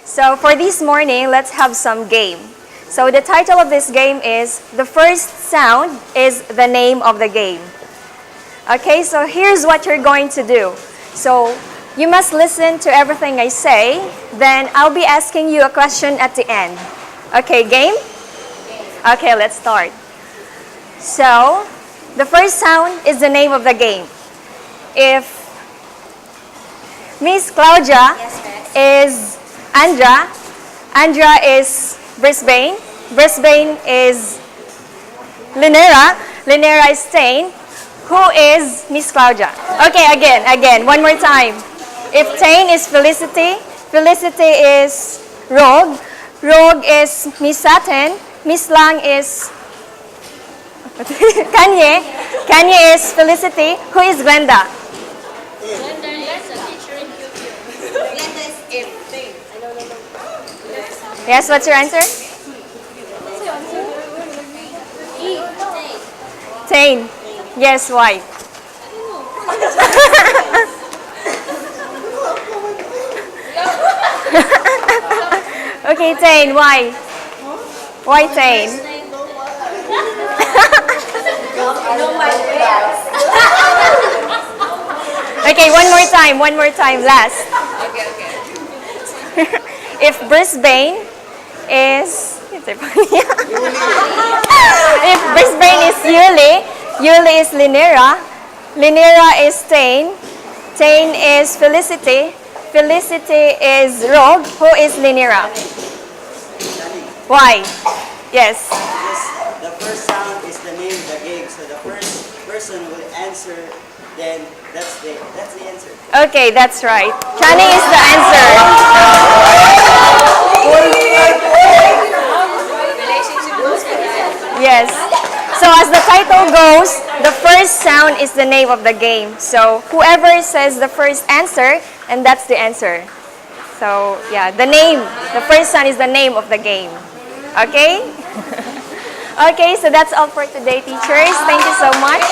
So for this morning, let's have some game. So the title of this game is The First Sound is the Name of the Game. Okay, so here's what you're going to do. So you must listen to everything I say, then I'll be asking you a question at the end. Okay, game? Okay, let's start. So, the first sound is the name of the game. If Miss Claudia is Andra, Andra is Brisbane, Brisbane is Linera, Linera is Tain. Who is Miss Claudia? Okay, again, one more time. If Tain is Felicity, Felicity is Rogue, Rogue is Miss Satin, Miss Lang is Kanye, Kanye is Felicity. Who is Glenda? Glenda is a teacher in QQ. Glenda is everything. Yes, what's your answer? Tain. Yes, why? Okay, Tain, why? Why Tain? Okay, one more time, last. Okay. If Brisbane is... If Brisbane is Yuli, Yuli is Linera, Linera is Tain, Tain is Felicity, Felicity is Rogue. Who is Linera? Why? Yes. The first sound is the name of the game, so the first person will answer, then that's the answer. Okay, that's right. Chani is the answer. Yes. So as the title goes, the first sound is the name of the game. So whoever says the first answer, and that's the answer. So yeah, the first sound is the name of the game. Okay? Okay, so that's all for today, teachers. Thank you so much.